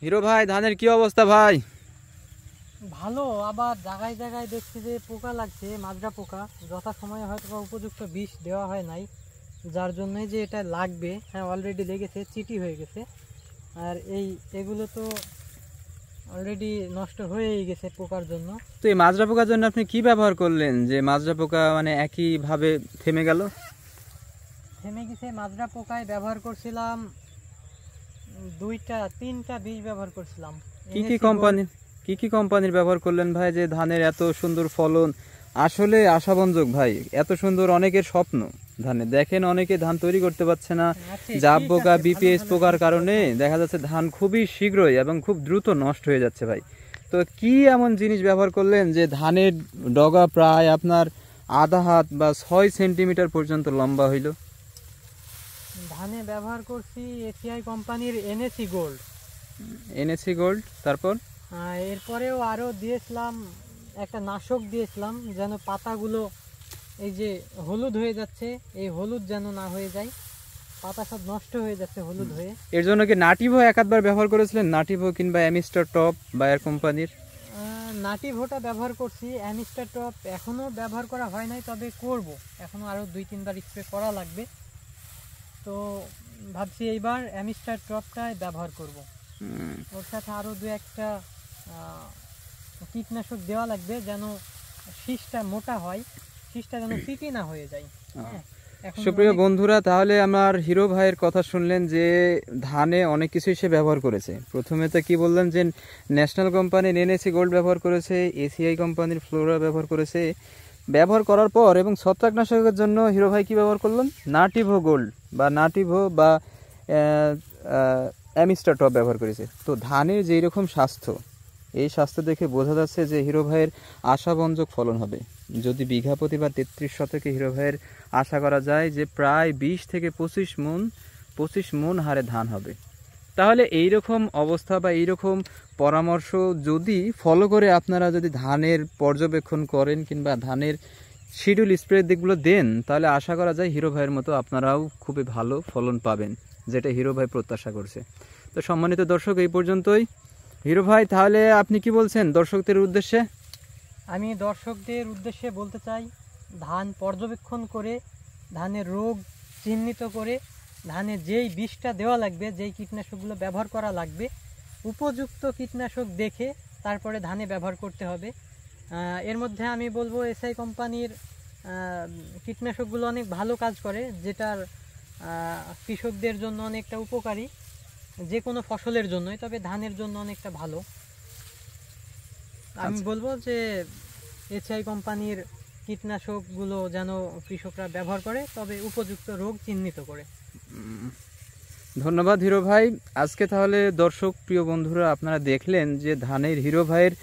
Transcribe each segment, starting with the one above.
Hero ভাই, ধানের কি অবস্থা ভাই? ভালো, আবার জায়গায় জায়গায় দেখছি যে পোকা লাগছে, মাজরা পোকা। যথাসময়ে হয়তো বা উপযুক্ত বিষ দেওয়া হয় নাই, যার জন্যই যে এটা লাগবে। হ্যাঁ, অলরেডি লেগেছে, চিটি হয়ে গেছে। আর এগুলো তো অলরেডি নষ্ট হয়েই গেছে পোকার জন্য। তো এই মাজরা পোকার জন্য আপনি কি ব্যবহার করলেন যে মাজরা পোকা মানে একইভাবে থেমে গেল? থেমে গেছে মাজরা পোকায় ব্যবহার করছিলাম দুইটা তিনটা বিষ ব্যবহার করছিলাম। কি কি কোম্পানির ব্যবহার করলেন ভাই, যে ধানের এত সুন্দর ফলন? আসলে আশাবঞ্জক ভাই, এত সুন্দর অনেকের স্বপ্ন ধানে। দেখেন অনেকে ধান তৈরি করতে পারছে না, জাব পোকা বিপিএস পোকার কারণে দেখা যাচ্ছে ধান খুবই শীঘ্রই এবং খুব দ্রুত নষ্ট হয়ে যাচ্ছে ভাই। তো কি এমন জিনিস ব্যবহার করলেন যে ধানের ডগা প্রায় আপনার আধা হাত বা 6 সেন্টিমিটার পর্যন্ত লম্বা হইল? ধানে ব্যবহার করছি এসিআই কোম্পানির এনএসি গোল্ড। এনএসি গোল্ড, তারপর এরপরেও আরও দিয়েছিলাম একটা নাশক দিয়েছিলাম, যেন পাতাগুলো এই যে হলুদ হয়ে যাচ্ছে, এই হলুদ যেন না হয়ে যায়। পাতা সব নষ্ট হয়ে যাচ্ছে হলুদ হয়ে। এর জন্য কি নাটিভো একাধবার ব্যবহার করেছিলেন? নাটিভো কিংবা অ্যামিস্টার টপ বায়ার কোম্পানির? নাটিভোটা ব্যবহার করছি, অ্যামিস্টার টপ এখনও ব্যবহার করা হয় নাই, তবে করব। এখনও আরও 2-3 বার স্প্রে করা লাগবে। তো ভাবছি এইবার অ্যামিস্টার টপটাই ব্যবহার করব। ওর সাথে আরও 2-1টা কীটনাশক দেওয়া লাগবে, যেন শীষটা মোটা হয়, শীষটা যেন চিটি না হয়ে যায়। হ্যাঁ, সুপ্রিয় বন্ধুরা, তাহলে আমার হিরো ভাইয়ের কথা শুনলেন যে ধানে অনেক কিছুই সে ব্যবহার করেছে। প্রথমে তো কি বললেন যে ন্যাশনাল কোম্পানির এনএসি গোল্ড ব্যবহার করেছে, এসিআই কোম্পানির ফ্লোরা ব্যবহার করেছে। ব্যবহার করার পর এবং ছত্রাকনাশকের জন্য হিরো ভাই কি ব্যবহার করলেন? নাটিভো গোল্ড বা নাটিভো বা অ্যামিস্টার টপ ব্যবহার করেছে। তো ধানের যে এরকম স্বাস্থ্য, এই স্বাস্থ্য দেখে বোঝা যাচ্ছে যে হিরো ভাইয়ের আশাবঞ্জক ফলন হবে। যদি বিঘা প্রতি বা 33 শতকে হিরো ভাইয়ের আশা করা যায় যে প্রায় 20 থেকে 25 মণ হারে ধান হবে। তাহলে এইরকম অবস্থা বা এইরকম পরামর্শ যদি ফলো করে আপনারা যদি ধানের পর্যবেক্ষণ করেন কিংবা ধানের শিডিউল স্প্রের দিকগুলো দেন, তাহলে আশা করা যায় হিরো ভাইয়ের মতো আপনারাও খুবই ভালো ফলন পাবেন, যেটা হিরো ভাই প্রত্যাশা করছে। তো সম্মানিত দর্শক, এই পর্যন্তই। হিরো ভাই, তাহলে আপনি কি বলছেন দর্শকদের উদ্দেশ্যে? আমি দর্শকদের উদ্দেশ্যে বলতে চাই, ধান পর্যবেক্ষণ করে, ধানের রোগ চিহ্নিত করে, ধানে যেই বিষটা দেওয়া লাগবে, যেই কীটনাশকগুলো ব্যবহার করা লাগবে, উপযুক্ত কীটনাশক দেখে তারপরে ধানে ব্যবহার করতে হবে। এর মধ্যে আমি বলবো এসআই কোম্পানির কীটনাশকগুলো অনেক ভালো কাজ করে, যেটার কৃষকদের জন্য অনেকটা উপকারী, যে কোনো ফসলের জন্যই, তবে ধানের জন্য অনেকটা ভালো। আমি বলবো যে এসআই কোম্পানির কীটনাশকগুলো যেন কৃষকরা ব্যবহার করে, তবে উপযুক্ত রোগ চিহ্নিত করে। ধন্যবাদ হিরো ভাই। আজকে তাহলে দর্শক প্রিয় বন্ধুরা, আপনারা দেখলেন যে ধানের হিরো ভাইয়ের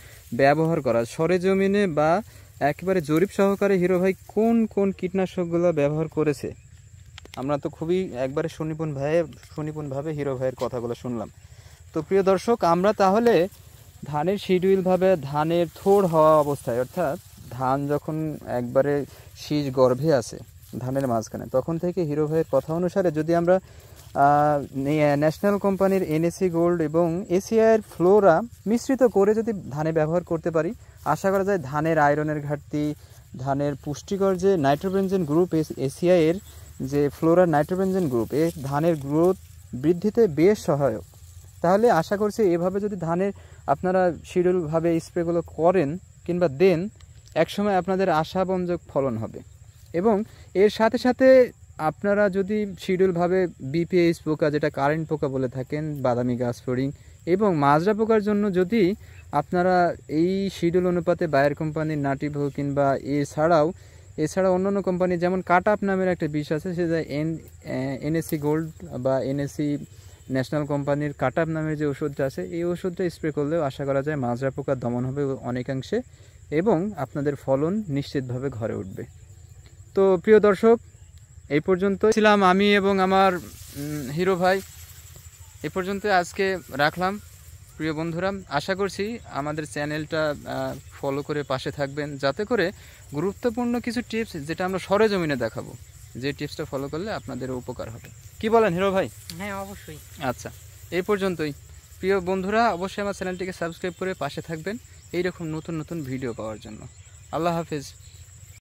ব্যবহার করা সরেজমিনে বা একেবারে জরিপ সহকারে হিরো ভাই কোন কোন কীটনাশকগুলো ব্যবহার করেছে। আমরা তো খুবই একবারে সুনিপুণভাবে হিরো ভাইয়ের কথাগুলো শুনলাম। তো প্রিয় দর্শক, আমরা তাহলে ধানের শিডিউলভাবে ধানের থোড় হওয়া অবস্থায়, অর্থাৎ ধান যখন একবারে শীষ গর্ভে আছে ধানের মাঝখানে, তখন থেকে হিরো ভাইয়ের কথা অনুসারে যদি আমরা ন্যাশনাল কোম্পানির এনএসি গোল্ড এবং এসিআইয়ের ফ্লোরা মিশ্রিত করে যদি ধানে ব্যবহার করতে পারি, আশা করা যায় ধানের আয়রনের ঘাটতি, ধানের পুষ্টিকর যে নাইট্রোবেনজেন গ্রুপ এসিআইয়ের যে ফ্লোরা নাইট্রোবেনজেন গ্রুপ, এ ধানের গ্রোথ বৃদ্ধিতে বেশ সহায়ক। তাহলে আশা করছি এভাবে যদি ধানের আপনারা শিডিউলভাবে স্প্রেগুলো করেন কিংবা দেন, একসময় আপনাদের আশাবঞ্জক ফলন হবে। এবং এর সাথে সাথে আপনারা যদি শিডিউলভাবে বিপিএস পোকা, যেটা কারেন্ট পোকা বলে থাকেন, বাদামি গাছ ফড়িং এবং মাজরা পোকার জন্য যদি আপনারা এই শিডিউল অনুপাতে বায়ার কোম্পানির নাটিভো কিংবা এছাড়াও অন্যান্য কোম্পানি যেমন কাট-আপ নামের একটা বিষ আছে, সেটা এনএসি গোল্ড বা এনএসি ন্যাশনাল কোম্পানির কাট-আপ নামের যে ওষুধটা আছে, এই ওষুধটা স্প্রে করলেও আশা করা যায় মাজরা পোকার দমন হবে অনেকাংশে এবং আপনাদের ফলন নিশ্চিতভাবে ঘরে উঠবে। তো প্রিয় দর্শক, এই পর্যন্ত ছিলাম আমি এবং আমার হিরো ভাই। এই পর্যন্ত আজকে রাখলাম। প্রিয় বন্ধুরা, আশা করছি আমাদের চ্যানেলটা ফলো করে পাশে থাকবেন, যাতে করে গুরুত্বপূর্ণ কিছু টিপস, যেটা আমরা সরেজমিনে দেখাবো, যে টিপসটা ফলো করলে আপনাদের উপকার হবে। কি বলেন হিরো ভাই? হ্যাঁ, অবশ্যই। আচ্ছা, এই পর্যন্তই। প্রিয় বন্ধুরা, অবশ্যই আমার চ্যানেলটিকে সাবস্ক্রাইব করে পাশে থাকবেন এইরকম নতুন নতুন ভিডিও পাওয়ার জন্য। আল্লাহ হাফেজ।